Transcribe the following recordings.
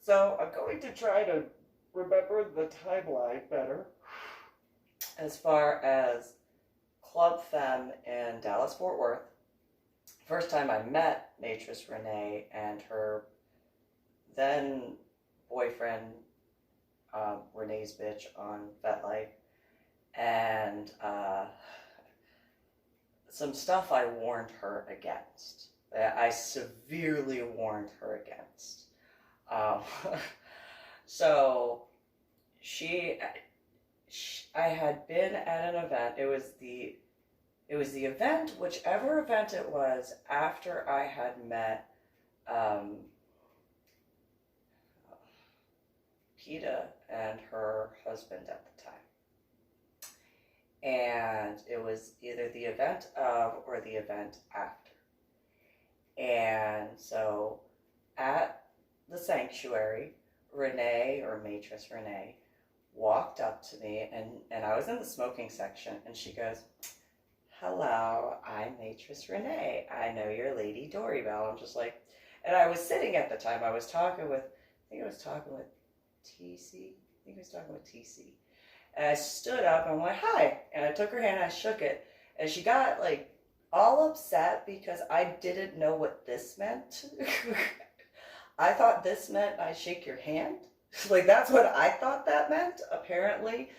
So I'm going to try to remember the timeline better as far as Club Femme in Dallas Fort Worth. First time I met Mattress Renee and her then boyfriend, Renee's bitch on FetLife, and some stuff I warned her against. I severely warned her against. Um, so I had been at an event. It was the event, whichever event it was, after I had met PETA and her husband at the time. And it was either the event of or the event after. And so at the sanctuary, Renee, or Mattress Renee, walked up to me, and I was in the smoking section, and she goes, "Hello, I'm Mattress Renee. I know you're Lady Dori, Belle." I'm just like, and I was sitting at the time, I was talking with, TC. And I stood up and I'm like, "Hi." And I took her hand and I shook it. And she got like all upset because I didn't know what this meant. I thought this meant I shake your hand. Like that's what I thought that meant, apparently.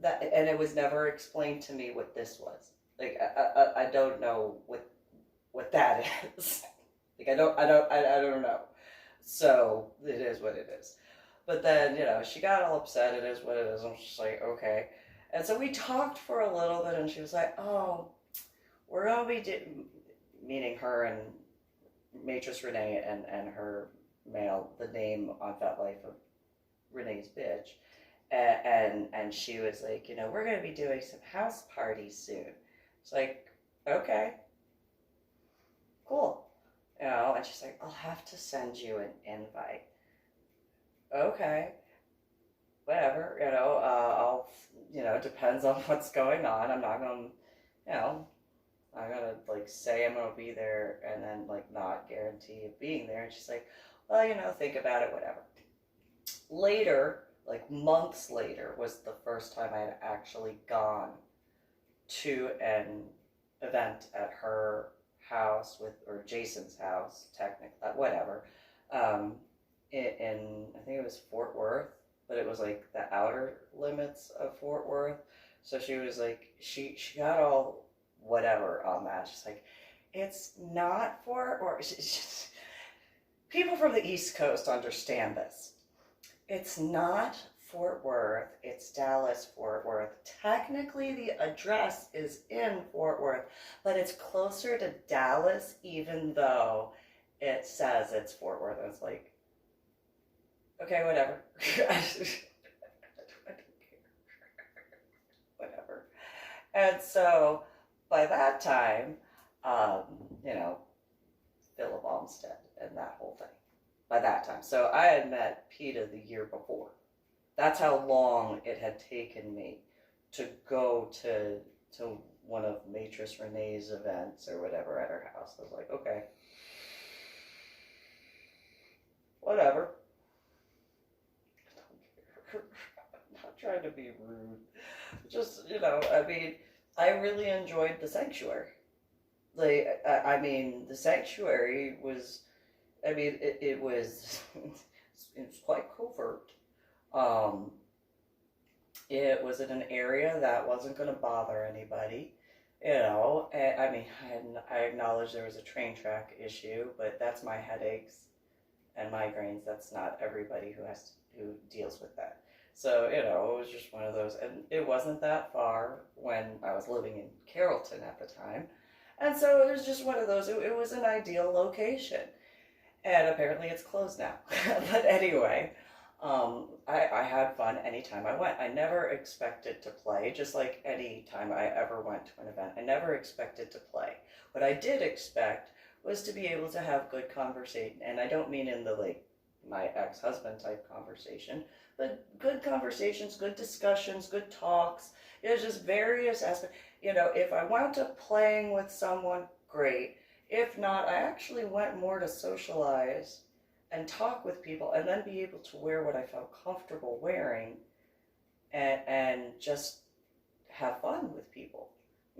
And it was never explained to me what this was. Like I don't know what that is. Like I don't know. So it is what it is. But then, she got all upset. It is what it is. I'm just like, okay. And so we talked for a little bit, and she was like, "Oh, we're going to be meeting her and Mattress Renee and her male, the name on FetLife of Renee's bitch." And she was like, "We're going to be doing some house parties soon." It's like, okay, cool. And she's like, "I'll have to send you an invite." Okay, whatever, I'll, it depends on what's going on. I'm not going to, I'm going to, like, say I'm going to be there and then, like, not guarantee of being there. And she's like, "Well, think about it, whatever." Later, like, months later, was the first time I had actually gone to an event at her house or Jason's house, technically, whatever, in I think it was Fort Worth, but it was like the outer limits of Fort Worth. So she was like, she got all whatever on that. She's like, "It's not Fort Worth." People from the East Coast understand this. It's not Fort Worth, it's Dallas Fort Worth. Technically, the address is in Fort Worth, but it's closer to Dallas, even though it says it's Fort Worth. And it's like, okay, whatever. I don't care. Whatever. And so by that time, Philip Olmsted and that whole thing. By that time. So I had met PETA the year before. That's how long it had taken me to go to one of Mattress Renee's events or whatever at her house. I was like, okay, whatever. I'm not trying to be rude. Just, I really enjoyed the sanctuary. Like, the sanctuary was, it was, it was quite covert. It was in an area that wasn't going to bother anybody, and, I acknowledge there was a train track issue, but that's my headaches and migraines. That's not everybody who deals with that. So, it was just one of those, and it wasn't that far when I was living in Carrollton at the time. And so it was just one of those, it was an ideal location. And apparently it's closed now. But anyway, I had fun anytime I went. I never expected to play, just like any time I ever went to an event. I never expected to play. What I did expect was to be able to have good conversation. And I don't mean in the, like, my ex-husband type conversation, but good conversations, good discussions, good talks. Just various aspects. If I wound up playing with someone, great. If not, I actually went more to socialize and talk with people and then be able to wear what I felt comfortable wearing and just have fun with people.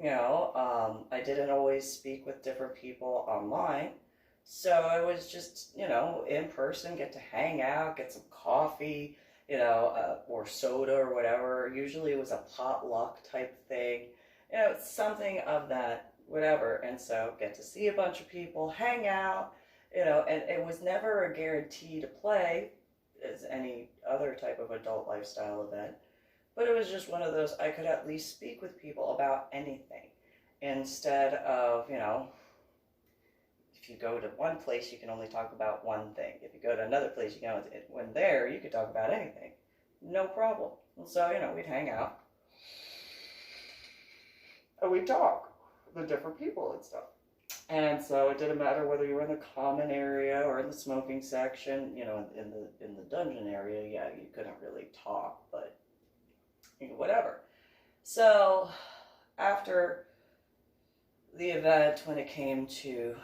I didn't always speak with different people online. So I was just, in person, get to hang out, get some coffee, or soda or whatever. Usually it was a potluck type thing, something of that, whatever. And so get to see a bunch of people, hang out, and it was never a guarantee to play as any other type of adult lifestyle event. But it was just one of those, I could at least speak with people about anything instead of, if you go to one place, you can only talk about one thing. If you go to another place, when there, you could talk about anything. No problem. And so, we'd hang out and we'd talk with different people and stuff. And so it didn't matter whether you were in the common area or in the smoking section, in the dungeon area, yeah, you couldn't really talk, but whatever. So after the event, when it came to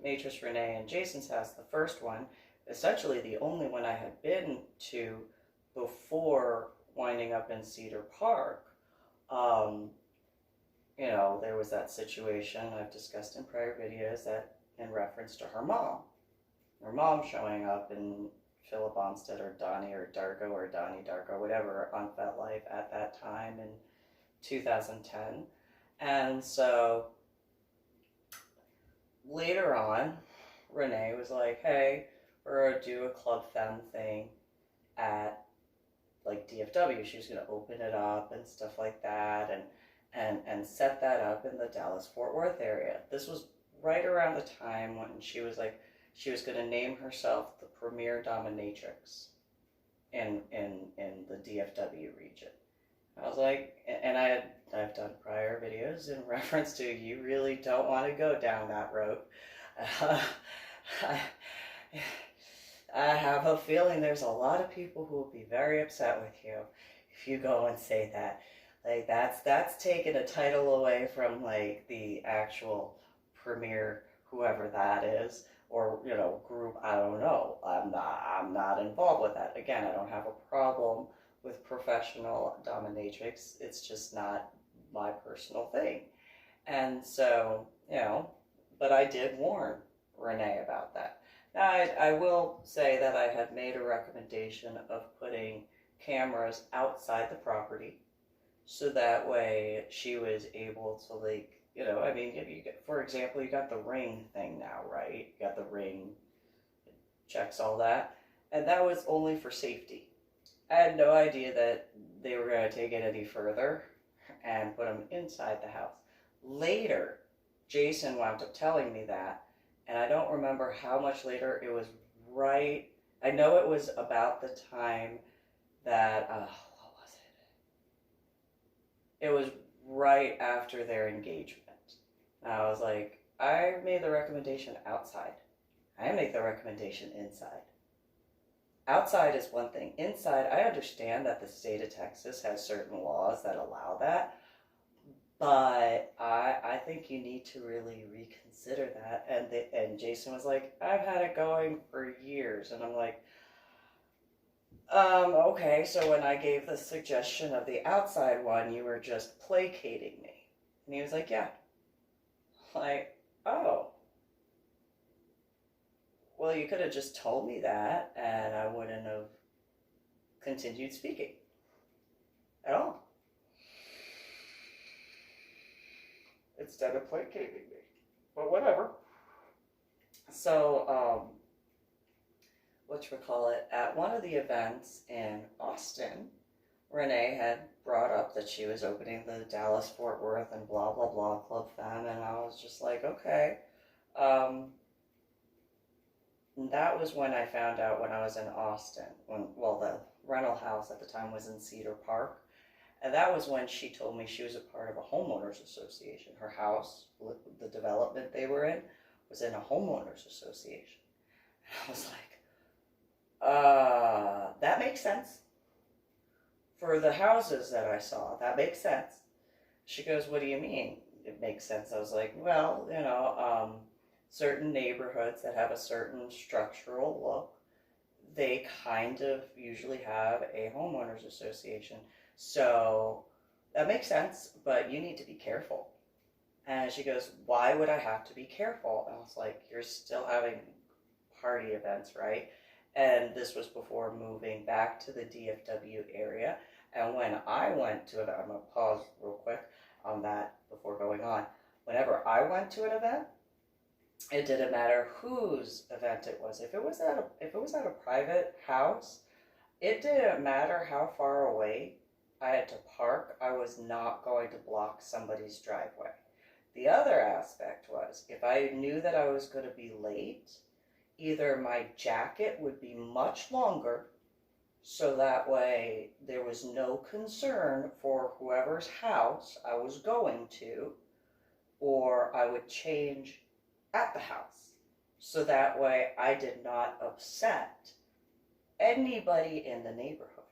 Matrix, Renee, and Jason's house, the first one, essentially the only one I had been to before winding up in Cedar Park, there was that situation I've discussed in prior videos that in reference to her mom. Her mom showing up in Philip Onstead or Donnie or Darko or Donnie Darko, whatever, on FetLife at that time in 2010. And so later on, Renee was like, hey, we're going to do a Club Femme thing at like DFW. She was going to open it up and stuff like that and set that up in the Dallas-Fort Worth area. This was right around the time when she was going to name herself the premier dominatrix in the DFW region. I was like, and I've done prior videos in reference to, you really don't want to go down that road. I have a feeling there's a lot of people who will be very upset with you if you go and say that. Like, that's taking a title away from like the actual premier, whoever that is, or group. I don't know. I'm not involved with that. Again, I don't have a problem with professional dominatrix. It's just not my personal thing. And so, but I did warn Renee about that. Now, I will say that I had made a recommendation of putting cameras outside the property, so that way she was able to, like, for example, you got the ring thing now, right? You got the ring, checks all that, and that was only for safety. I had no idea that they were going to take it any further and put them inside the house. Later, Jason wound up telling me that, and I don't remember how much later. It was right, I know it was about the time that, what was it? It was right after their engagement. And I was like, I made the recommendation outside. I didn't make the recommendation inside. Outside is one thing. Inside, I understand that the state of Texas has certain laws that allow that, but I think you need to really reconsider that. And Jason was like, I've had it going for years. And I'm like, okay, so when I gave the suggestion of the outside one, you were just placating me. And he was like, yeah. Like, oh. Well, you could have just told me that, and I wouldn't have continued speaking at all. Instead of placating me. But whatever. So, at one of the events in Austin, Renee had brought up that she was opening the Dallas-Fort Worth and blah, blah, blah Club Femme, and I was just like, okay. And that was when I found out when I was in Austin, the rental house at the time was in Cedar Park, and that was when she told me she was a part of a homeowners association. Her house, the development they were in, was in a homeowners association. And I was like, that makes sense. For the houses that I saw, that makes sense. She goes, what do you mean it makes sense? I was like, well, certain neighborhoods that have a certain structural look, they kind of usually have a homeowners association. So that makes sense, but you need to be careful. And she goes, why would I have to be careful? And I was like, you're still having party events, right? And this was before moving back to the DFW area. And when I went to it, I'm going to pause real quick on that before going on. Whenever I went to an event, it didn't matter whose event it was. If it was at a private house, it didn't matter how far away I had to park. I was not going to block somebody's driveway. The other aspect was, if I knew that I was going to be late, either my jacket would be much longer, so that way there was no concern for whoever's house I was going to, or I would change at the house, so that way I did not upset anybody in the neighborhood.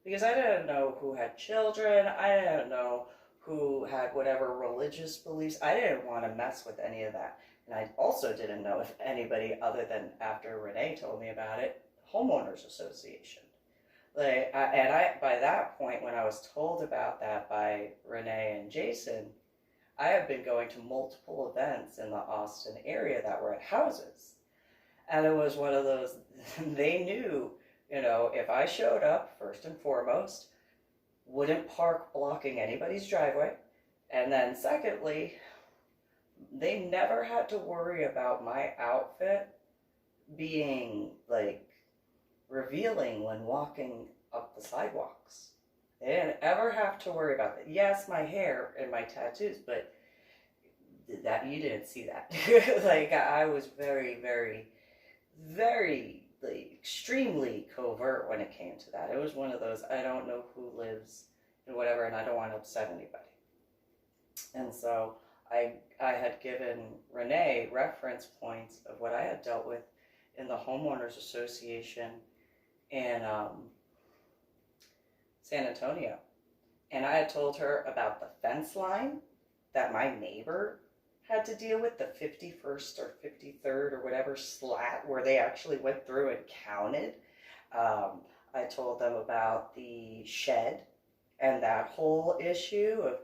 Because I didn't know who had children, I didn't know who had whatever religious beliefs. I didn't want to mess with any of that. And I also didn't know if anybody other than, after Renee told me about it, homeowners association. By that point, when I was told about that by Renee and Jason, I have been going to multiple events in the Austin area that were at houses. And it was one of those, they knew, if I showed up, first and foremost, wouldn't park blocking anybody's driveway. And then secondly, they never had to worry about my outfit being revealing when walking up the sidewalks. They didn't ever have to worry about that. Yes, my hair and my tattoos, but that you didn't see that. I was very, very, very extremely covert when it came to that. It was one of those, I don't know who lives and whatever, and I don't want to upset anybody. And so I had given Renee reference points of what I had dealt with in the homeowners association in San Antonio. And I had told her about the fence line that my neighbor had to deal with, the 51st or 53rd or whatever slat where they actually went through and counted. I told them about the shed and that whole issue of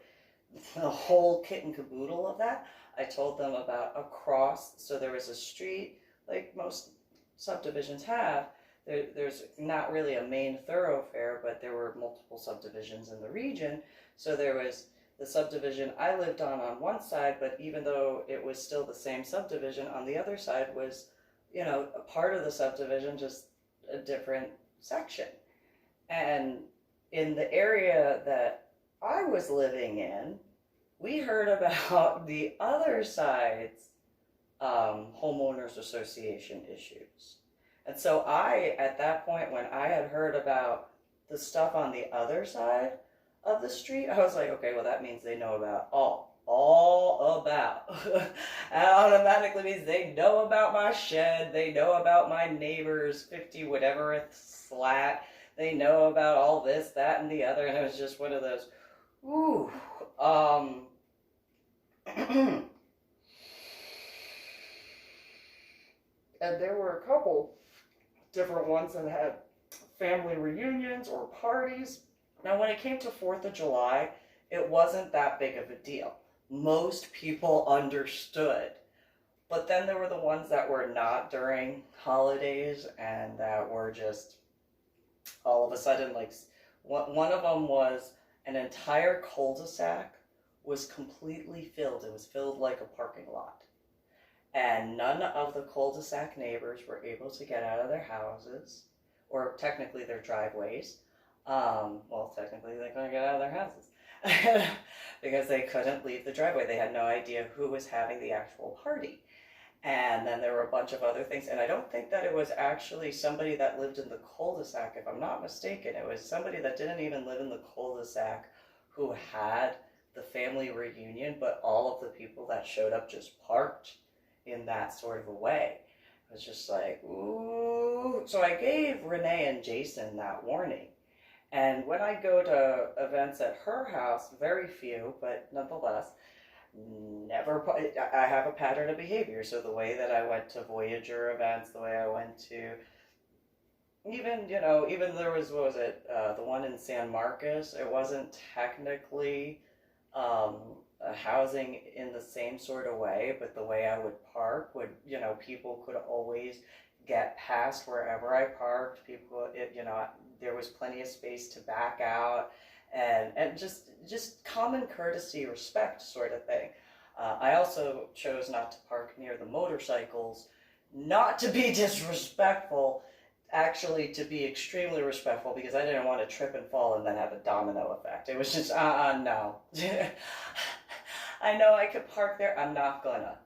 the whole kit and caboodle of that. I told them about across, so there was a street like most subdivisions have. There's not really a main thoroughfare, but there were multiple subdivisions in the region. So there was the subdivision I lived on one side, but even though it was still the same subdivision, on the other side was, a part of the subdivision, just a different section. And in the area that I was living in, we heard about the other side's homeowners association issues. And so at that point, when I had heard about the stuff on the other side of the street, I was like, okay, well, that means they know about all about. That automatically means they know about my shed, they know about my neighbor's 50 whatever slat, they know about all this, that, and the other, and it was just one of those, ooh, and there were a couple different ones that had family reunions or parties. Now, when it came to 4th of July, it wasn't that big of a deal. Most people understood. But then there were the ones that were not during holidays and that were just all of a sudden, one of them was an entire cul-de-sac was completely filled. It was filled like a parking lot. And none of the cul-de-sac neighbors were able to get out of their houses, or technically their driveways. Technically they couldn't get out of their houses because they couldn't leave the driveway. They had no idea who was having the actual party. And then there were a bunch of other things. And I don't think that it was actually somebody that lived in the cul-de-sac, if I'm not mistaken. It was somebody that didn't even live in the cul-de-sac who had the family reunion, but all of the people that showed up just parked in that sort of a way. It was just like, ooh. So I gave Renee and Jason that warning. And when I go to events at her house, very few, but nonetheless, I have a pattern of behavior. So the way that I went to Voyager events, the way I went to even, even there was, what was it, the one in San Marcos, it wasn't technically um, a housing in the same sort of way, but the way I would park would, people could always get past wherever I parked. People, there was plenty of space to back out, and just common courtesy, respect sort of thing. I also chose not to park near the motorcycles, not to be disrespectful, actually to be extremely respectful, because I didn't want to trip and fall and then have a domino effect. It was just, no. I know I could park there. I'm not gonna.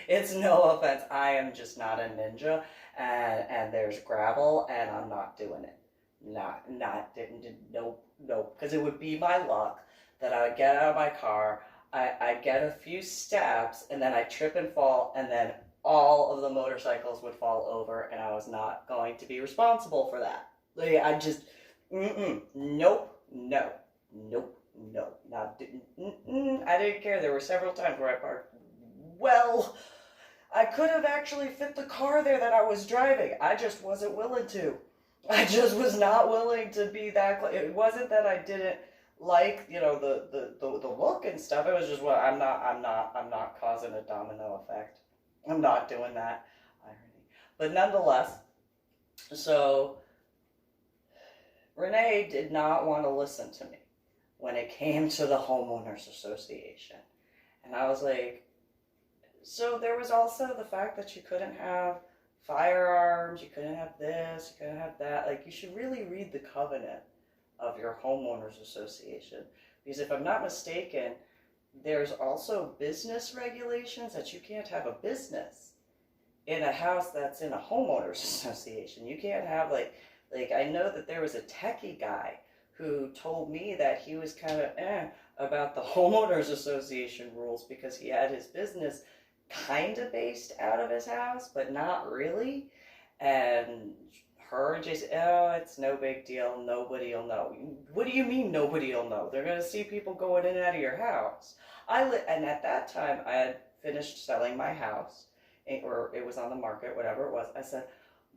It's no offense. I am just not a ninja, and there's gravel, and I'm not doing it. Nope, nope. Because it would be my luck that I would get out of my car, I'd get a few steps, and then I'd trip and fall, and then all of the motorcycles would fall over, and I was not going to be responsible for that. Like, I just, nope, no, nope, no, I didn't care. There were several times where I parked well. I could have actually fit the car there that I was driving. I just wasn't willing to. I just was not willing to be that close. It wasn't that I didn't like, the look and stuff. It was just, well, I'm not causing a domino effect. I'm not doing that. Irony. But nonetheless, so Renee did not want to listen to me when it came to the homeowners association. And I was like, so there was also the fact that you couldn't have firearms, you couldn't have this, you couldn't have that. Like, you should really read the covenant of your homeowners association. Because if I'm not mistaken, there's also business regulations that you can't have a business in a house that's in a homeowners association. You can't have like I know that there was a techie guy who told me that he was kind of about the homeowners association rules, because he had his business kind of based out of his house, but not really. And her and Jason, oh, it's no big deal. Nobody will know. What do you mean nobody will know? They're going to see people going in and out of your house. And at that time, I had finished selling my house, or it was on the market, whatever it was. I said,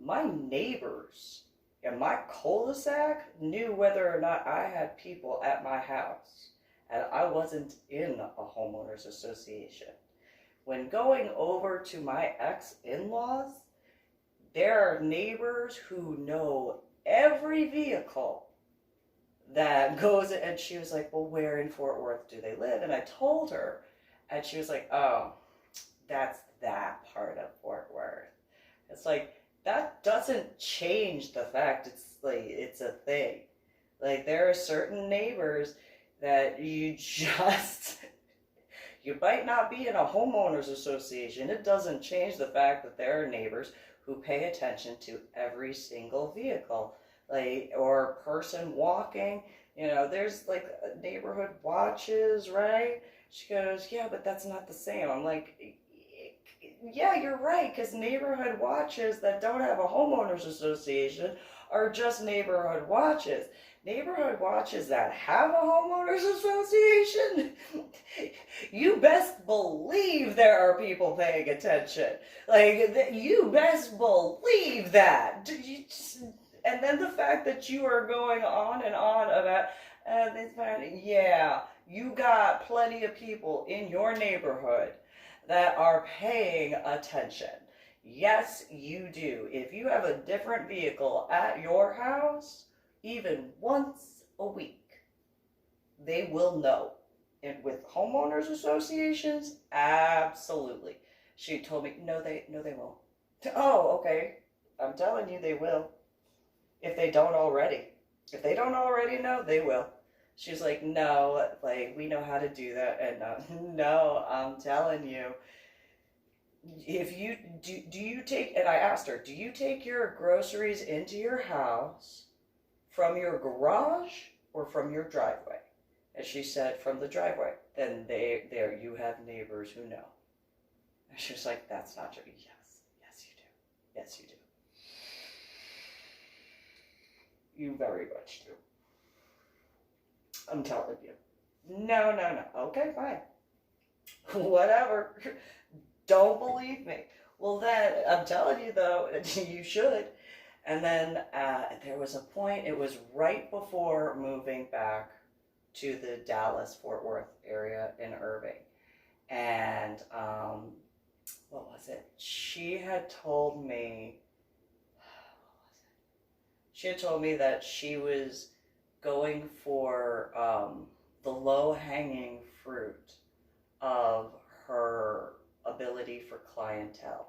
my neighbors in my cul-de-sac knew whether or not I had people at my house, and I wasn't in a homeowners association. When going over to my ex-in-laws, there are neighbors who know every vehicle that goes, and she was like, well, where in Fort Worth do they live? And I told her, and she was like, oh, that's that part of Fort Worth. It's like, that doesn't change the fact it's a thing. Like, there are certain neighbors that you might not be in a homeowners association. It doesn't change the fact that there are neighbors who pay attention to every single vehicle, or person walking. There's neighborhood watches, right? She goes, yeah, but that's not the same. I'm like, yeah, you're right, because neighborhood watches that don't have a homeowners association are just neighborhood watches. Neighborhood watches that have a homeowners association, you best believe there are people paying attention. You best believe that. And then the fact that you are going on and on about, yeah, you got plenty of people in your neighborhood that are paying attention. Yes, you do. If you have a different vehicle at your house, even once a week, they will know. And with homeowners associations, absolutely. She told me, no, they won't. Oh, okay. I'm telling you, they will. If they don't already. If they don't already know, they will. She's like, no, we know how to do that. And no, I'm telling you. If you, do you take, and I asked her, do you take your groceries into your house from your garage or from your driveway? And she said, from the driveway. Then there you have neighbors who know. And she was like, that's not true. Yes you do. Yes you do. You very much do. I'm telling you. No. Okay, fine. Whatever. Don't believe me. Well then, I'm telling you though, you should. And then there was a point, it was right before moving back to the Dallas Fort Worth area in Irving. And what was it? She had told me that she was going for the low hanging fruit of her ability for clientele.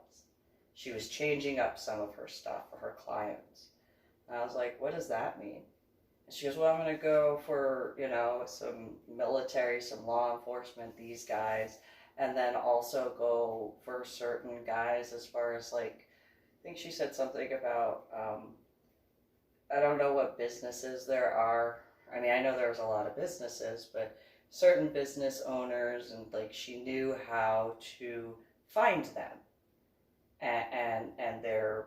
She was changing up some of her stuff for her clients. And I was like, what does that mean? And she goes, well, I'm going to go for, some military, some law enforcement, these guys, and then also go for certain guys as far as I think she said something about, I don't know what businesses there are. I mean, I know there's a lot of businesses, but certain business owners, and she knew how to find them. And they're,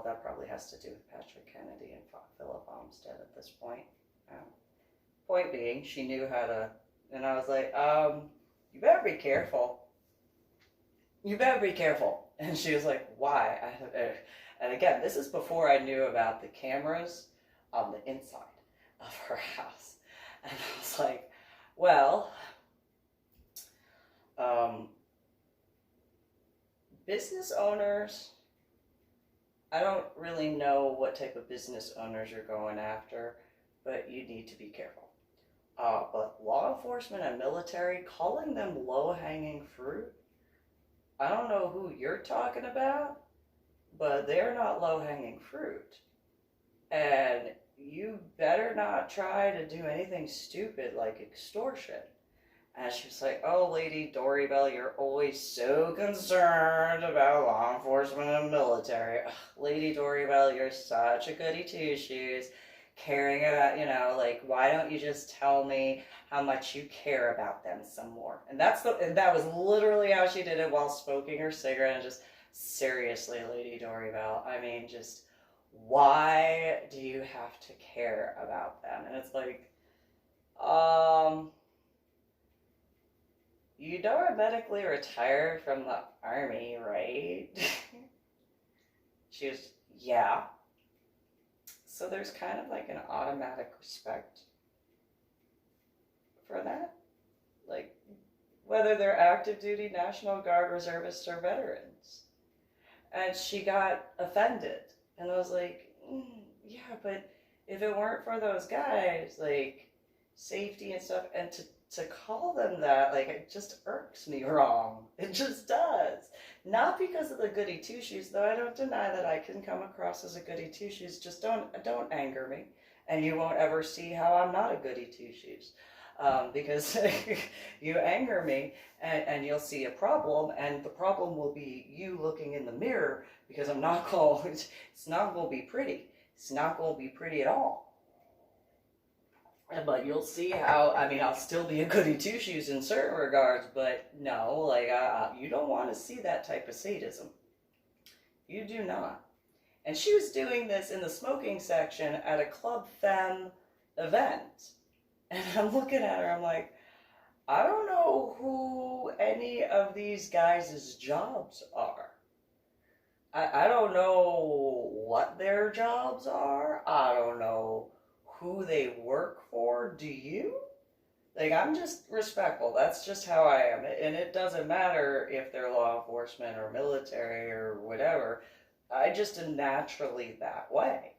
that probably has to do with Patrick Kennedy and Philip Olmsted at this point. Point being, she knew how to, and I was like, you better be careful. You better be careful. And she was like, why? And again, this is before I knew about the cameras on the inside of her house. And I was like, well, business owners, I don't really know what type of business owners you're going after, but you need to be careful. But law enforcement and military, calling them low-hanging fruit, I don't know who you're talking about, but they're not low-hanging fruit. And you better not try to do anything stupid like extortion. And she was like, oh, Lady Dori, Belle, you're always so concerned about law enforcement and military. Ugh, Lady Dori, Belle, you're such a goody two-shoes, caring about, why don't you just tell me how much you care about them some more? And that was literally how she did it while smoking her cigarette. And just, seriously, Lady Dori, Belle, I mean, just, why do you have to care about them? And it's like, you are medically retired from the army, right? She was, yeah. So there's kind of an automatic respect for that. Whether they're active duty, National Guard, reservists, or veterans. And she got offended. And I was like, yeah, but if it weren't for those guys, safety and stuff, and to call them that, it just irks me wrong. It just does. Not because of the goody two-shoes, though I don't deny that I can come across as a goody two-shoes. Just don't anger me, and you won't ever see how I'm not a goody two-shoes. Because you anger me, and you'll see a problem, and the problem will be you looking in the mirror, because it's not going to be pretty. It's not going to be pretty at all. But you'll see how, I'll still be a goody two-shoes in certain regards, but no, you don't want to see that type of sadism. You do not. And she was doing this in the smoking section at a Club Femme event. And I'm looking at her, I'm like, I don't know who any of these guys' jobs are. I don't know what their jobs are. I don't know who they work for. Do you? I'm just respectful. That's just how I am. And it doesn't matter if they're law enforcement or military or whatever. I just am naturally that way.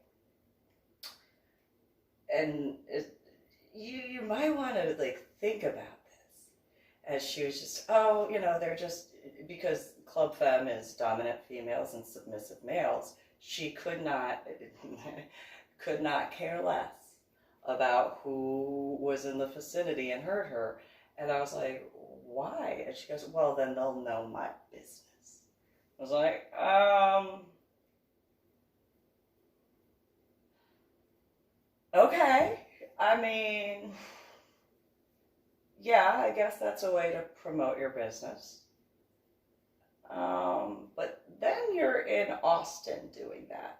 And you might want to think about this. As she was just, they're just, because Club Femme is dominant females and submissive males, she could not care less about who was in the vicinity and hurt her. And I was like, why? And she goes, well, then they'll know my business. I was like, okay. Yeah, I guess that's a way to promote your business. But then you're in Austin doing that.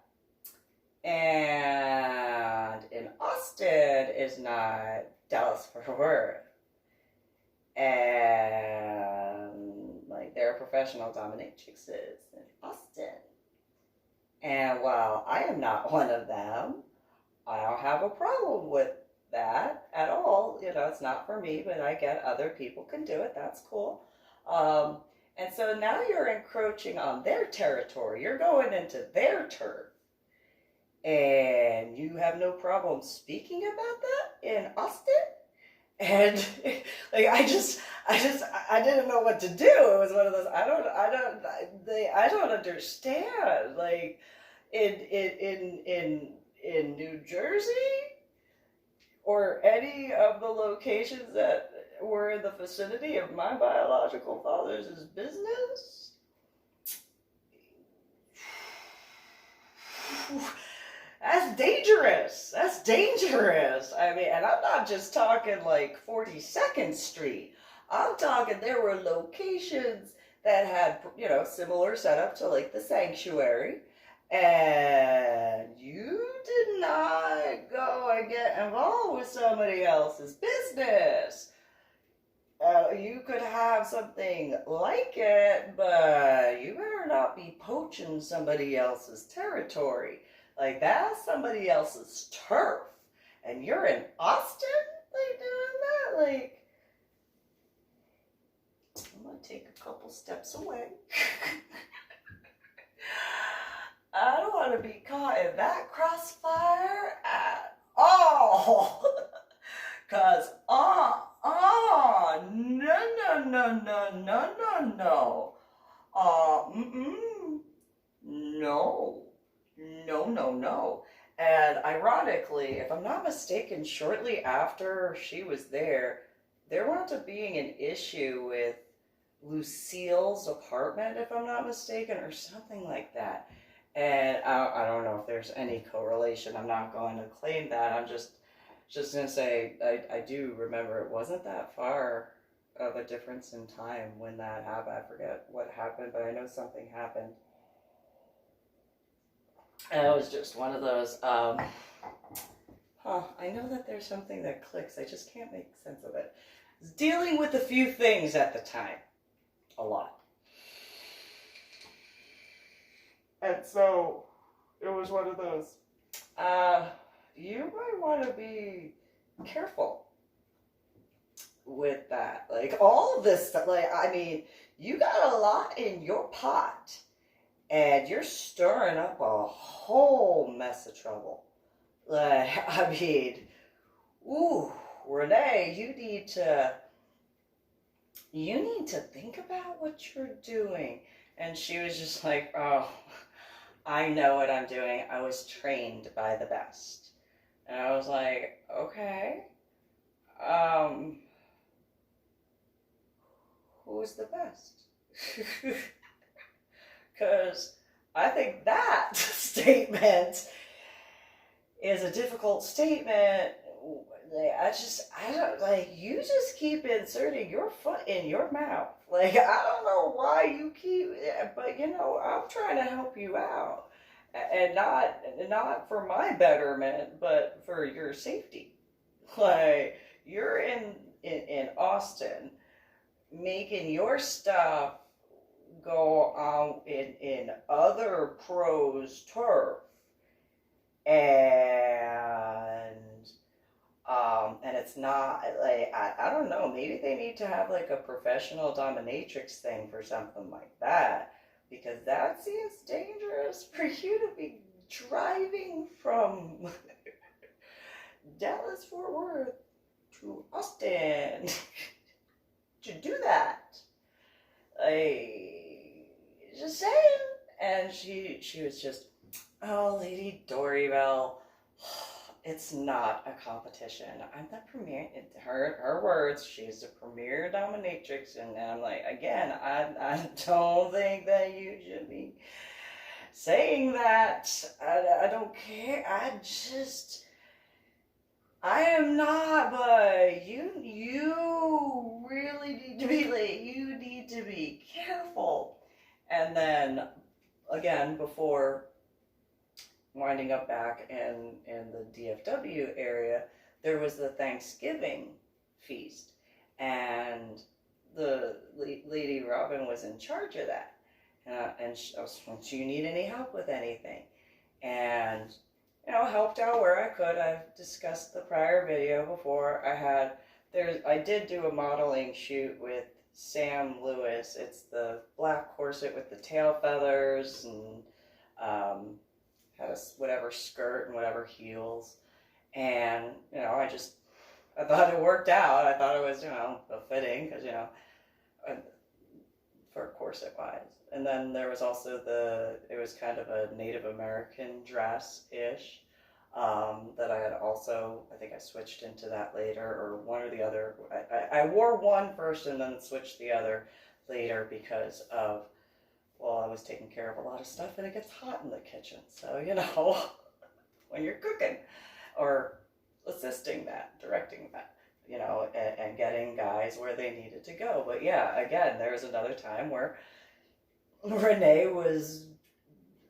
And in Austin is not Dallas Fort Worth. And there are professional dominatrixes in Austin. And while I am not one of them, I don't have a problem with that at all. You know, it's not for me, but I get other people can do it. That's cool. Um, and so now you're encroaching on their territory. You're going into their turf. And you have no problem speaking about that in Austin? And like I didn't know what to do. It was one of those I don't understand. Like in New Jersey or any of the locations that were in the vicinity of my biological father's business. That's dangerous. That's dangerous. I mean, and I'm not just talking like 42nd Street. I'm talking there were locations that had, you know, similar setup to like the sanctuary. And you did not go and get involved with somebody else's business. You could have something like it, but you better not be poaching somebody else's territory. Like, that's somebody else's turf. And you're in Austin, like, doing that? Like, I'm going to take a couple steps away. I don't want to be caught in that crossfire at all. Because, no. No. And ironically, if I'm not mistaken, shortly after she was there wound up being an issue with Lucille's apartment, if I'm not mistaken, or something like that. And I don't know if there's any correlation. I'm not going to claim that. I'm just going to say I do remember it wasn't that far of a difference in time when that happened. I forget what happened, but I know something happened. And it was just one of those, I know that there's something that clicks. I just can't make sense of it. I was dealing with a few things at the time. A lot. And so it was one of those, you might want to be careful with that. Like, all of this stuff, like, I mean, you got a lot in your pot, and you're stirring up a whole mess of trouble. Like, I mean, Renee, you need to think about what you're doing. And she was just like, oh, I know what I'm doing. I was trained by the best. And I was like, okay. Who's the best? Because I think that statement is a difficult statement. You just keep inserting your foot in your mouth. Like, I don't know why you keep, but you know, I'm trying to help you out. And not for my betterment, but for your safety. Like, you're in Austin making your stuff go out in other pros' turf. And it's not, like, I don't know, maybe they need to have, like, a professional dominatrix thing for something like that, because that seems dangerous for you to be driving from Dallas, Fort Worth to Austin to do that. Like, just saying. And she was just, oh, Lady Dori, Belle, it's not a competition. I'm the premier, her words, she's the premier dominatrix. And I'm like, again, I don't think that you should be saying that. I don't care. I am not, but you really need to be like, you need to be careful. And then, again, before winding up back in the DFW area, there was the Thanksgiving feast, and the Lady Robin was in charge of that. and do you need any help with anything? And, helped out where I could. I've discussed the prior video before. I did do a modeling shoot with Sam Lewis. It's the black corset with the tail feathers and had a whatever skirt and whatever heels. And, I thought it worked out. I thought it was, fitting because, for corset wise. And then there was also it was kind of a Native American dress-ish that I had also, I think I switched into that later, or one or the other. I wore one first and then switched the other later because of, well, I was taking care of a lot of stuff and it gets hot in the kitchen. So, when you're cooking or assisting that, directing that, and getting guys where they needed to go. But yeah, again, there was another time where Renee was,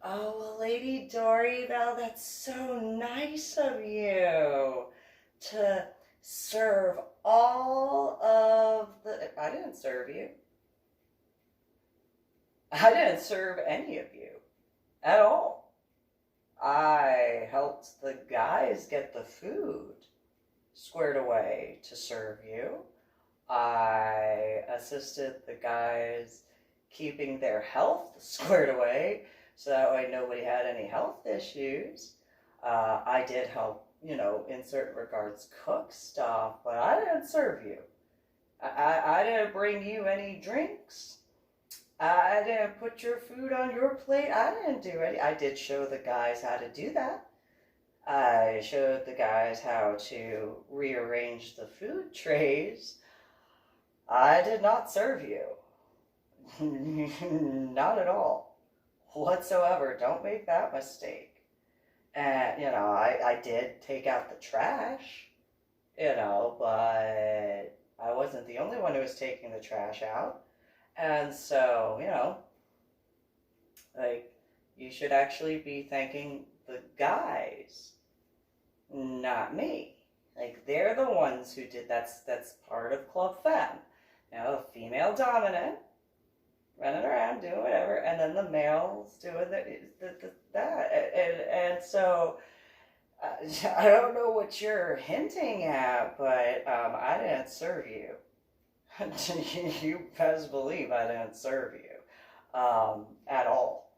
oh, well, Lady Dori, Belle, that's so nice of you to serve all of the, I didn't serve you. I didn't serve any of you at all. I helped the guys get the food squared away to serve you. I assisted the guys keeping their health squared away so that way nobody had any health issues. I did help, in certain regards cook stuff, but I didn't serve you. I didn't bring you any drinks. I didn't put your food on your plate. I didn't do any. I did show the guys how to do that. I showed the guys how to rearrange the food trays. I did not serve you. Not at all. Whatsoever. Don't make that mistake. And, I did take out the trash, but I wasn't the only one who was taking the trash out. And so, you should actually be thanking the guys, not me. They're the ones who did that's part of Club Femme. A female dominant, running around doing whatever, and then the males doing that. And so, I don't know what you're hinting at, but I didn't serve you. You best believe I didn't serve you at all.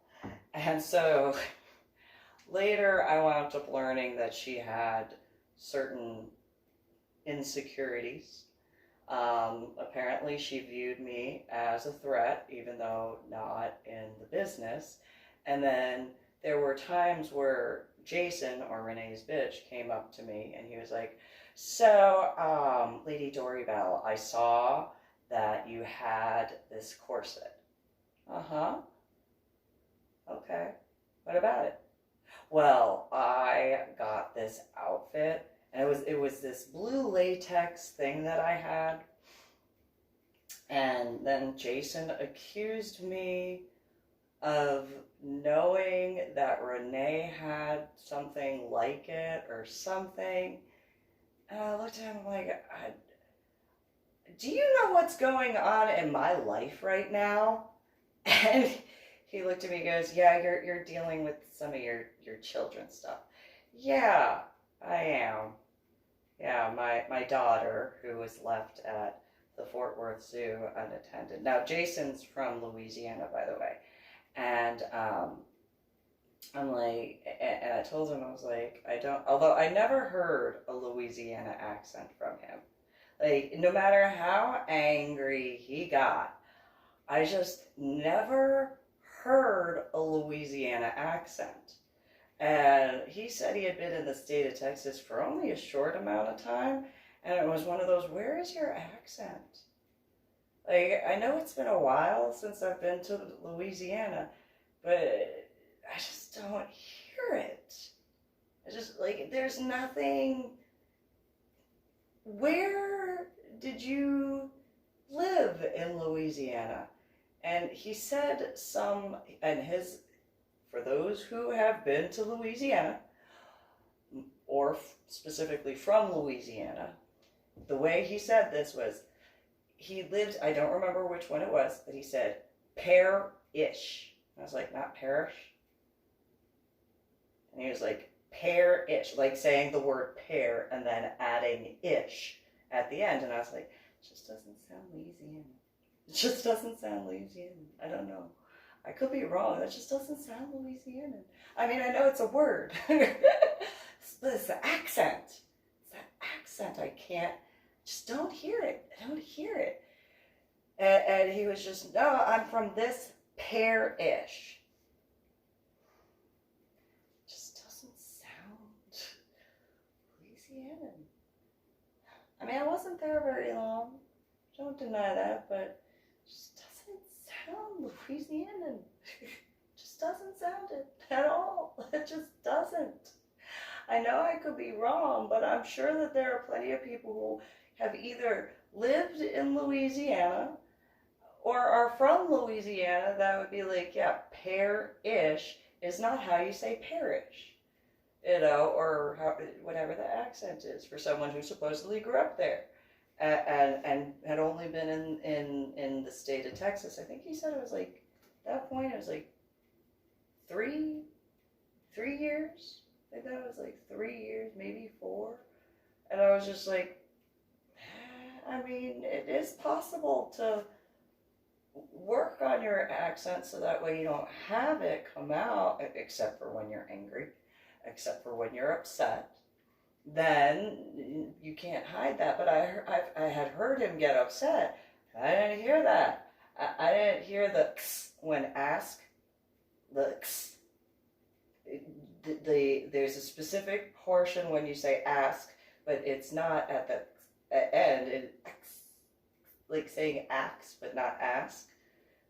And so later I wound up learning that she had certain insecurities. Apparently she viewed me as a threat, even though not in the business. And then there were times where Jason, or Renee's bitch, came up to me and he was like, so, Lady Dori Belle, I saw that you had this corset. Uh-huh. Okay. What about it? Well, I got this outfit, and it was this blue latex thing that I had. And then Jason accused me of knowing that Renee had something like it or something. And I looked at him like, do you know what's going on in my life right now? And he looked at me and goes, yeah, you're dealing with some of your children's stuff. Yeah, I am. Yeah, my daughter, who was left at the Fort Worth Zoo unattended. Now, Jason's from Louisiana, by the way. And I'm like, and I told him, I was like, although I never heard a Louisiana accent from him. No matter how angry he got, I just never heard a Louisiana accent. And he said he had been in the state of Texas for only a short amount of time, and it was one of those, where is your accent? I know it's been a while since I've been to Louisiana, but I just don't hear it. I just, there's nothing. Where did you live in Louisiana? And he said for those who have been to Louisiana, or specifically from Louisiana, the way he said this was, he lived, I don't remember which one it was, but he said, Pear ish. I was like, not perish? And he was like, pear-ish, like saying the word pear and then adding ish at the end. And I was like, it just doesn't sound Louisiana. It just doesn't sound Louisiana. I don't know. I could be wrong. That just doesn't sound Louisiana. I mean, I know it's a word. But it's the accent. It's that accent. I can't, just don't hear it. I don't hear it. And he was just, no, I'm from this pear-ish. Just doesn't sound Louisiana. I mean, I wasn't there very long. Don't deny that, but it just doesn't sound Louisiana. Just doesn't sound it at all. It just doesn't. I know I could be wrong, but I'm sure that there are plenty of people who have either lived in Louisiana or are from Louisiana that would be like, yeah, pear-ish is not how you say parish, or how, whatever the accent is for someone who supposedly grew up there and had only been in the state of Texas. I think he said it was like, at that point it was like 3 years. I think that was like 3 years, maybe 4. And I was just like, I mean, it is possible to work on your accent so that way you don't have it come out, except for when you're angry, except for when you're upset. Then you can't hide that. But I had heard him get upset. I didn't hear that. I didn't hear the x when ask, the x. There's a specific portion when you say ask, but it's not at the end. It, like saying ax, but not ask,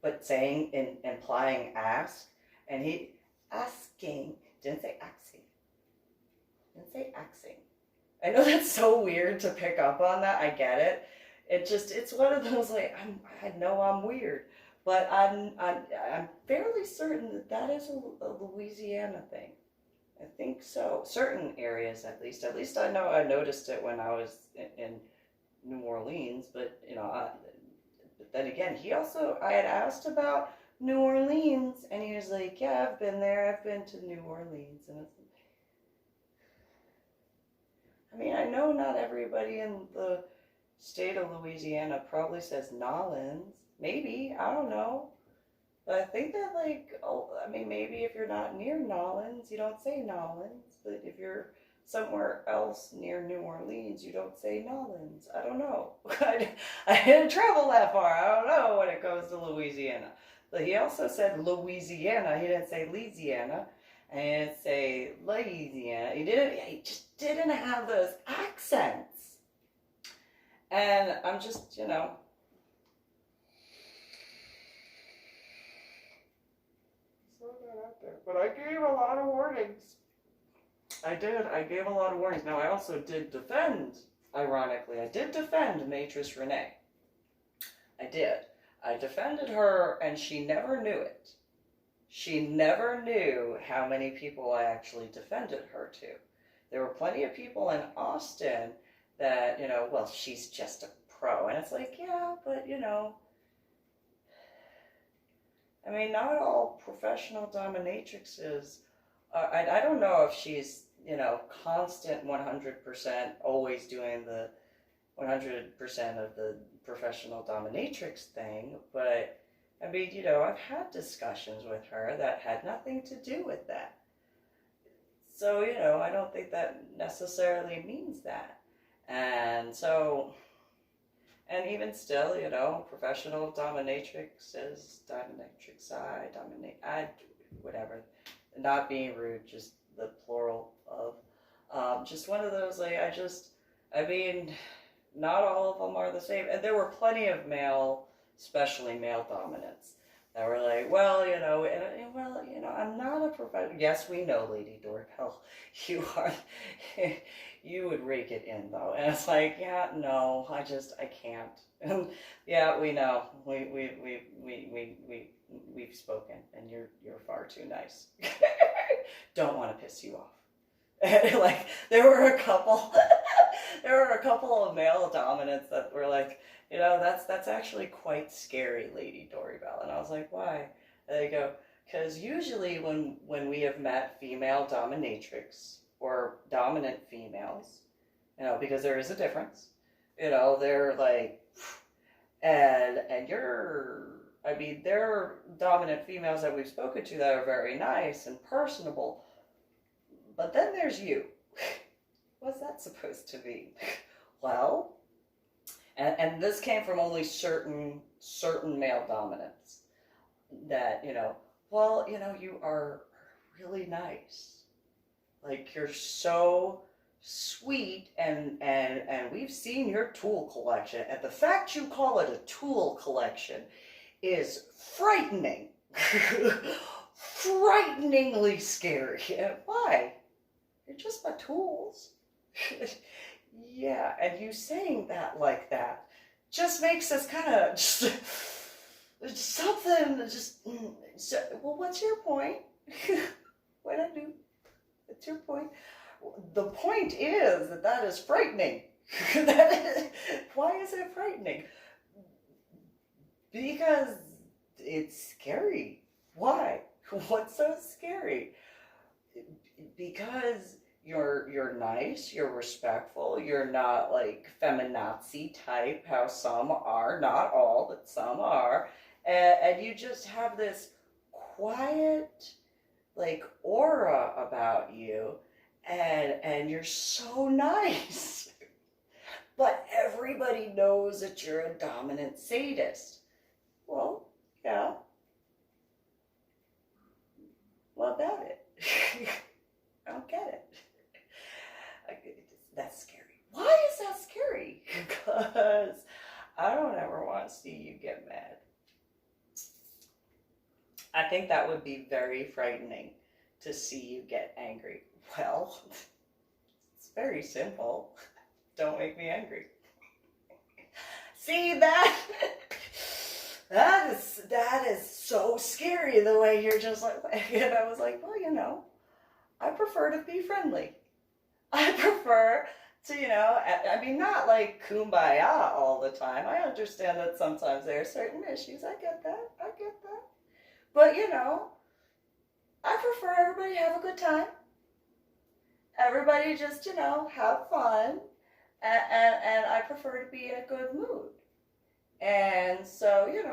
but saying and implying ask. And he asking, didn't say axing. Didn't say axing. I know that's so weird to pick up on that. I get it. It's one of those like I know I'm weird, but I'm fairly certain that is a Louisiana thing. I think so. Certain areas, at least. At least I know I noticed it when I was in New Orleans. But but then again, I had asked about New Orleans, and he was like, "Yeah, I've been there. I've been to New Orleans." And it's, I mean, I know not everybody in the state of Louisiana probably says Nolans. Maybe, I don't know. But I think that, maybe if you're not near Nolans, you don't say Nolans. But if you're somewhere else near New Orleans, you don't say Nolans. I don't know. I didn't travel that far. I don't know when it comes to Louisiana. But he also said Louisiana. He didn't say Louisiana. And he didn't say Louisiana. He just didn't have those accents. And I'm just, but I gave a lot of warnings. I did. I gave a lot of warnings. Now, I also did defend, ironically, I did defend Matrice Renee. I did. I defended her, and she never knew it. She never knew how many people I actually defended her to. There were plenty of people in Austin that, well, she's just a pro. And it's like, yeah, but, I mean, not all professional dominatrixes, I don't know if she's, constant 100%, always doing the 100% of the professional dominatrix thing, but, I mean, I've had discussions with her that had nothing to do with that. So, I don't think that necessarily means that. And so, and even still, professional dominatrixes, whatever, not being rude, just the plural of, just one of those, not all of them are the same. And there were plenty of especially male dominants, that were like, well, I'm not a professional. Yes, we know, Lady Dori, Belle, you would rake it in, though. And it's like, yeah, no, I can't. And yeah, we know. We've spoken, and you're far too nice. Don't want to piss you off. Like, there were a couple of male dominants that were like, that's actually quite scary, Lady Dori Belle. And I was like, why? And they go, because usually when we have met female dominatrix or dominant females, because there is a difference, they're like, and there are dominant females that we've spoken to that are very nice and personable, but then there's you. What's that supposed to mean? Well, and this came from only certain male dominants that, well, you are really nice. Like, you're so sweet, and we've seen your tool collection, and the fact you call it a tool collection is frightening. Frighteningly scary. Why? You're just my tools. Yeah, and you saying that like that just makes us kind of something well, what's your point? What I do? What's your point? The point is that is frightening. Why is it frightening? Because it's scary. Why? What's so scary? Because you're nice, you're respectful, you're not like feminazi type, how some are, not all, but some are, and you just have this quiet, like, aura about you, and you're so nice. But everybody knows that you're a dominant sadist. Well, yeah. What about it? I don't get it. That's scary. Why is that scary? Because I don't ever want to see you get mad. I think that would be very frightening to see you get angry. Well, it's very simple. Don't make me angry. See that? That is so scary, the way you're just like, and I was like, well, I prefer to be friendly. I prefer to, not like kumbaya all the time. I understand that sometimes there are certain issues. I get that. But, I prefer everybody have a good time. Everybody just, have fun. And I prefer to be in a good mood. And so, you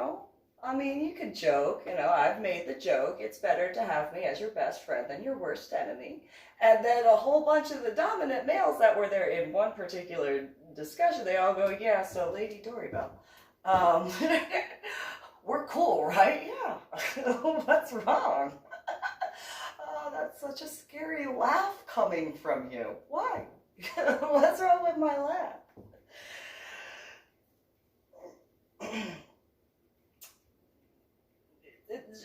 could joke, I've made the joke, it's better to have me as your best friend than your worst enemy. And then a whole bunch of the dominant males that were there in one particular discussion, they all go, yeah, so Lady Dori, Belle, we're cool, right? Yeah. What's wrong? Oh, that's such a scary laugh coming from you. Why? What's wrong with my laugh?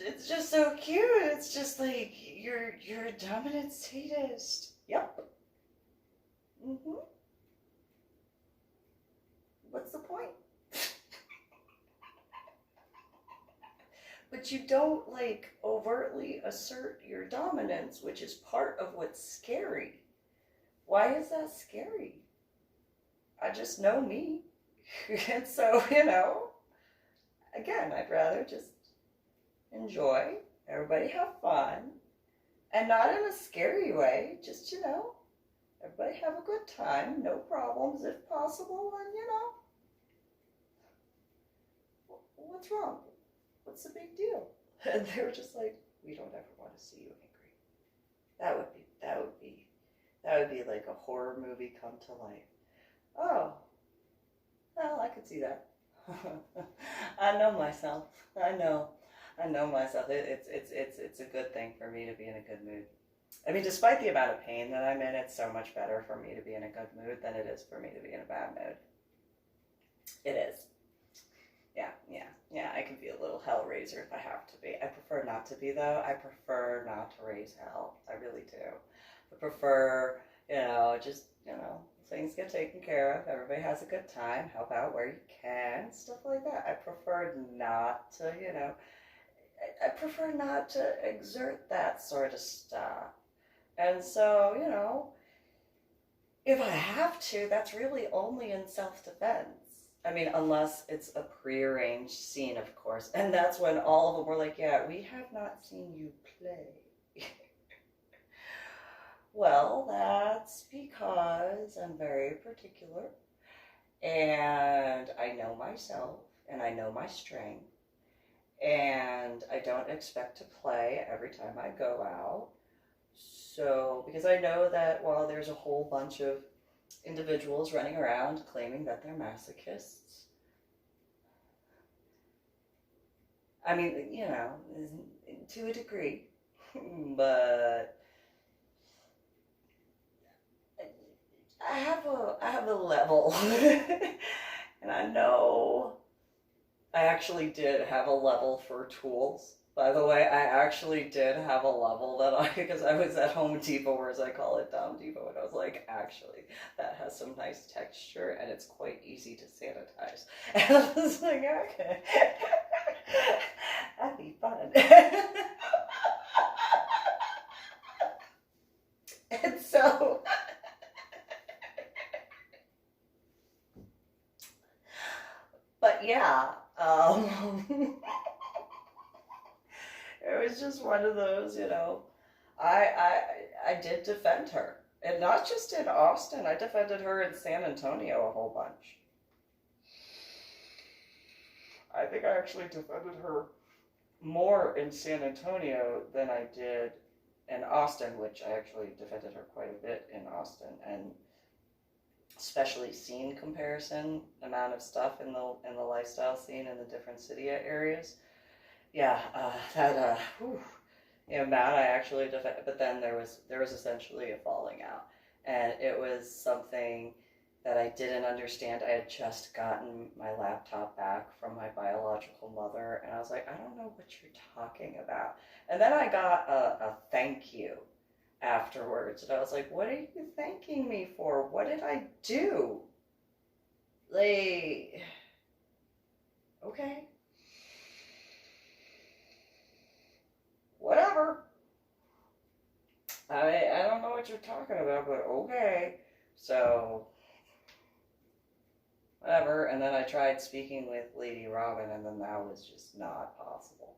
It's just so cute. It's just like, you're a dominant sadist. Yep. What's the point? But you don't overtly assert your dominance, which is part of what's scary. Why is that scary? I just know me. And so, again, I'd rather just enjoy, everybody have fun, and not in a scary way, just, everybody have a good time, no problems if possible, and, what's wrong? What's the big deal? And they were just like, we don't ever want to see you angry. That would be like a horror movie come to life. Oh, well, I could see that. I know myself. I know myself. It's a good thing for me to be in a good mood. Despite the amount of pain that I'm in, it's so much better for me to be in a good mood than it is for me to be in a bad mood. It is. Yeah, I can be a little hellraiser if I have to be. I prefer not to be, though. I prefer not to raise hell. I really do. I prefer, things get taken care of. Everybody has a good time. Help out where you can. Stuff like that. I prefer not to, I prefer not to exert that sort of stuff. And so, if I have to, that's really only in self-defense. I mean, unless it's a prearranged scene, of course. And that's when all of them were like, yeah, we have not seen you play. Well, that's because I'm very particular and I know myself and I know my strength and I don't expect to play every time I go out. So, because I know that while there's a whole bunch of individuals running around claiming that they're masochists, I mean, you know, to a degree, but I have a level, and I know I actually did have a level for tools. By the way, I actually did have a level because I was at Home Depot, or as I call it, Dom Depot, and I was like, actually, that has some nice texture, and it's quite easy to sanitize. And I was like, okay, that'd be fun. And so, but yeah, it was just one of those, you know. I did defend her, and not just in Austin. I defended her in San Antonio a whole bunch. I think I actually defended her more in San Antonio than I did in Austin, which I actually defended her quite a bit in Austin, and especially scene comparison, amount of stuff in the lifestyle scene in the different city areas. Yeah, you know, Matt, I actually defended, but then there was essentially a falling out, and it was something that I didn't understand. I had just gotten my laptop back from my biological mother, and I was like, I don't know what you're talking about. And then I got a thank you afterwards, and I was like, what are you thanking me for? What did I do? Like, okay. Whatever. I don't know what you're talking about, but okay. So, whatever. And then I tried speaking with Lady Robin, and then that was just not possible.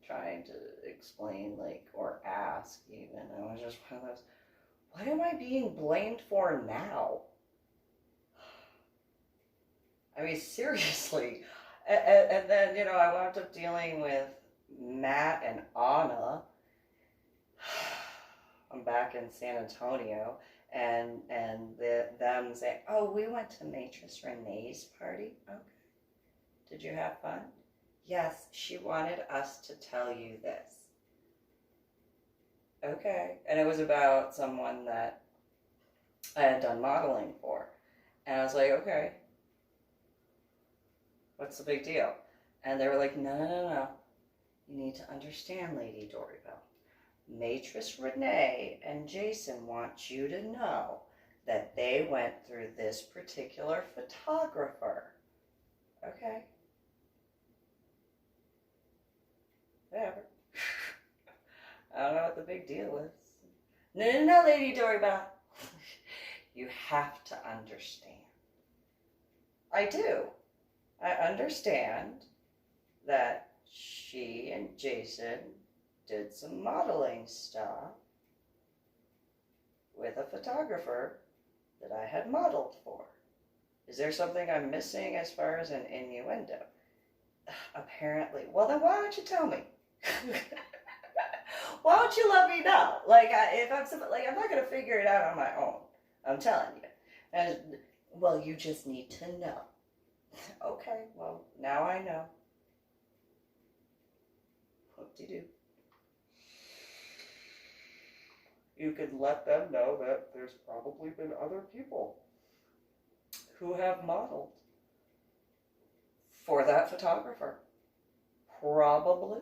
Trying to explain, like, or ask even. It was just one of those, what am I being blamed for now? I mean, seriously. And then, you know, I wound up dealing with Matt and Anna. I'm back in San Antonio, and them saying, "Oh, we went to Waitress Renee's party. Okay, did you have fun? Yes, she wanted us to tell you this. Okay, and it was about someone that I had done modeling for, and I was like, okay, what's the big deal? And they were like, no. You need to understand, Lady Dori Belle. Waitress Renee and Jason want you to know that they went through this particular photographer. Okay. Whatever. I don't know what the big deal is. No, Lady Dori Belle. You have to understand. I do. I understand that she and Jason did some modeling stuff with a photographer that I had modeled for. Is there something I'm missing as far as an innuendo? Apparently. Well, then why don't you tell me? Why don't you let me know? Like, if I'm not gonna figure it out on my own. I'm telling you. And well, you just need to know. Okay. Well, now I know. Whoop-de-doo. You can let them know that there's probably been other people who have modeled for that photographer. Probably.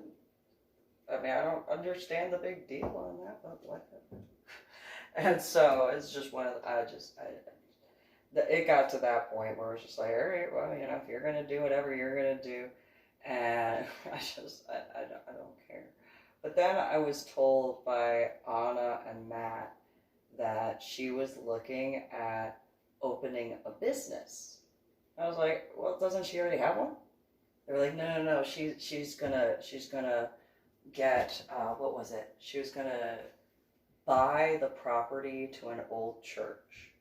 I mean, I don't understand the big deal on that, but whatever. And so it's just one of the, it got to that point where it's just like, all right, well, you know, if you're gonna do whatever you're gonna do, and I don't care. But then I was told by Anna and Matt that she was looking at opening a business. I was like, well, doesn't she already have one? They were like, no. She's gonna get what was it? She was gonna buy the property to an old church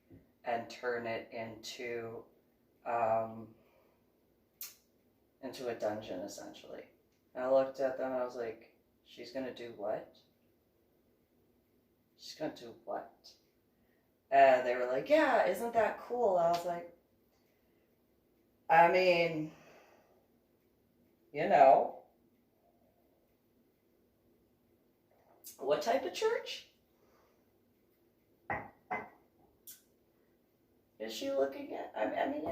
and turn it um, into a dungeon, essentially. And I looked at them and I was like, she's gonna do what? She's gonna do what? And they were like, yeah, isn't that cool? I was like, I mean, you know, what type of church is she looking at? I mean,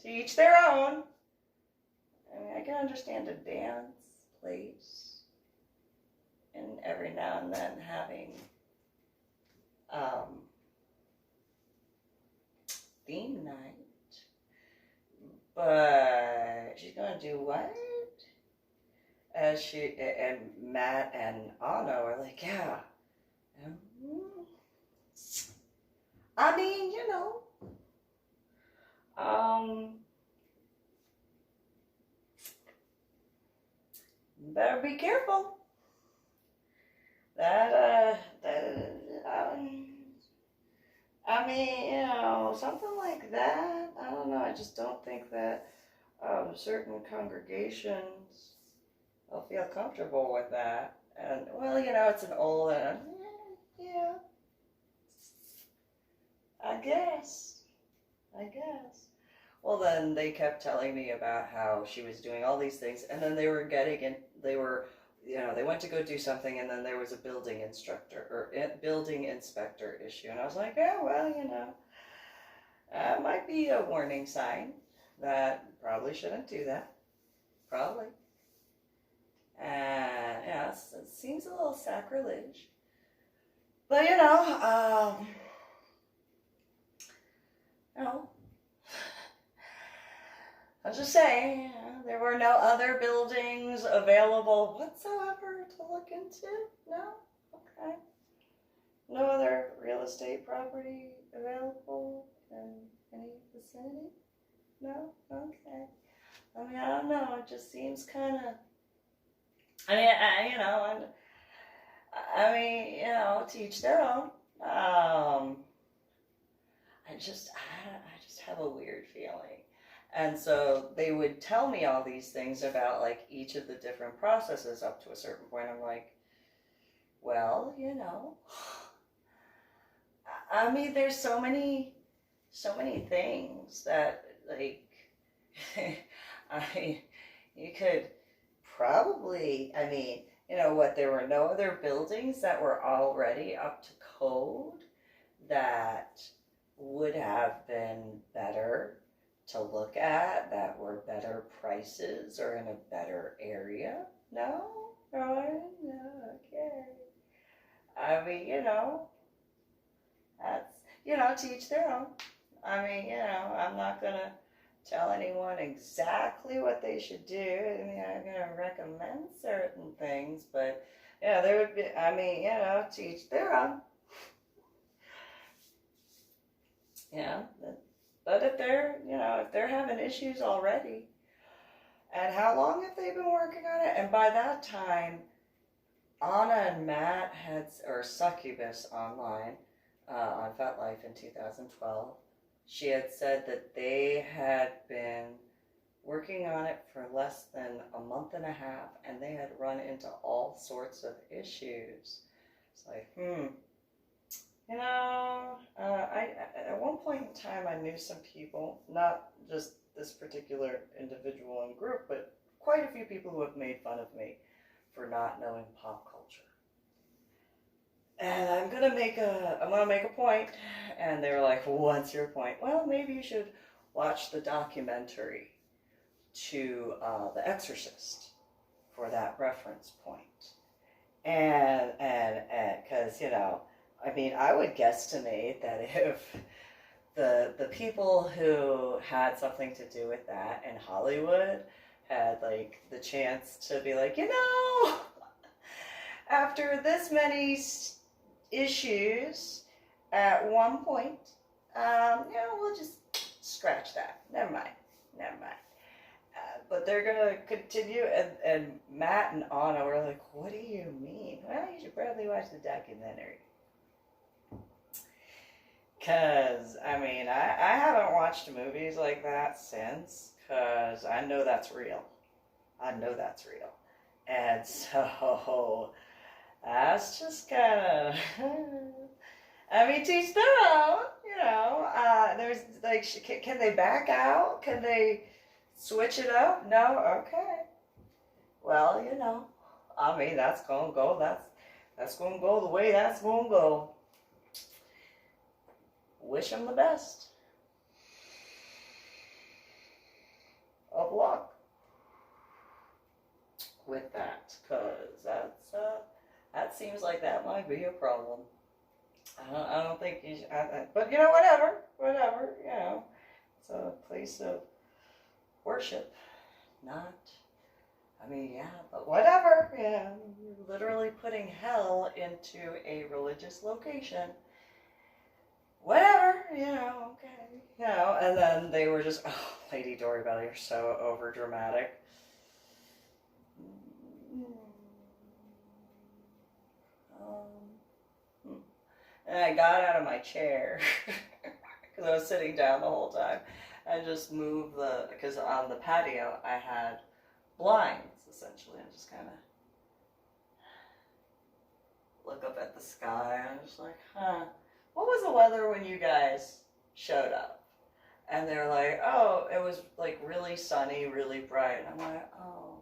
to each their own. I mean, I can understand a dance place and every now and then having theme night, but she's gonna do what? And Matt and Anna were like, yeah. I mean, better be careful. I mean, something like that. I don't know. I just don't think that certain congregations will feel comfortable with that. And, well, it's an old, yeah, I guess. Well, then they kept telling me about how she was doing all these things, and then they went to go do something, and then there was a building inspector issue, and I was like, yeah, well, that might be a warning sign that probably shouldn't do that, probably. And yeah, it seems a little sacrilege, but I'm just saying, there were no other buildings available whatsoever to look into. No? Okay. No other real estate property available in any vicinity? No? Okay. I mean, I don't know. It just seems kind of. To each their own. I just have a weird feeling. And so they would tell me all these things about like each of the different processes up to a certain point. I'm like, well, I mean, there's so many things that like, you could probably, there were no other buildings that were already up to code that would have been better to look at, that were better prices or in a better area? No? Right? No, okay. I mean, that's, to each their own. I mean, I'm not going to tell anyone exactly what they should do. I mean, I'm going to recommend certain things, but, there would be, to each their own. But if they're having issues already, and how long have they been working on it? And by that time, Anna and Matt or Succubus online, on FetLife in 2012, she had said that they had been working on it for less than a month and a half, and they had run into all sorts of issues. It's like, at one point in time, I knew some people, not just this particular individual and group, but quite a few people who have made fun of me for not knowing pop culture. And I'm gonna make a point, and they were like, "What's your point?" Well, maybe you should watch the documentary to The Exorcist for that reference point, and because I would guesstimate that if the people who had something to do with that in Hollywood had like the chance to be like, after this many issues, at one point, we'll just scratch that. Never mind. Never mind. But they're gonna continue, and Matt and Anna were like, "What do you mean?" Well, you should probably watch the documentary. Cause I mean, I haven't watched movies like that since, cause I know that's real. I know that's real, and so that's just kind of. I mean, teach their own. There's like, can they back out? Can they switch it up? No. Okay. Well, I mean, that's gonna go. That's gonna go the way that's gonna go. Wish them the best of luck with that, cause that seems like that might be a problem. I don't think you should, but whatever, it's a place of worship, not, I mean, yeah, but whatever, you're literally putting hell into a religious location, whatever, okay, and then they were just, oh, Lady Dori, Belle, you're so over dramatic. And I got out of my chair because I was sitting down the whole time. I just moved because on the patio I had blinds essentially. I just kind of look up at the sky. I'm just like, what was the weather when you guys showed up? And they're like, oh, it was like really sunny, really bright. And I'm like, oh,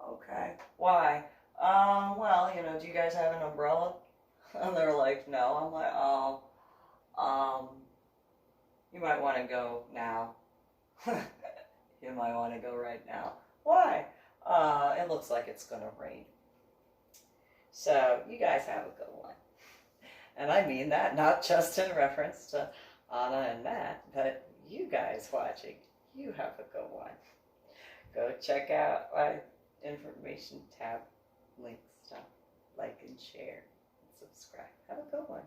okay. Why? Well, do you guys have an umbrella? And they're like, no. I'm like, oh, you might want to go now. You might want to go right now. Why? It looks like it's going to rain. So, you guys have a good one. And I mean that not just in reference to Anna and Matt, but you guys watching. You have a good one. Go check out my information tab, links, stuff, like and share. Subscribe. Have a good one.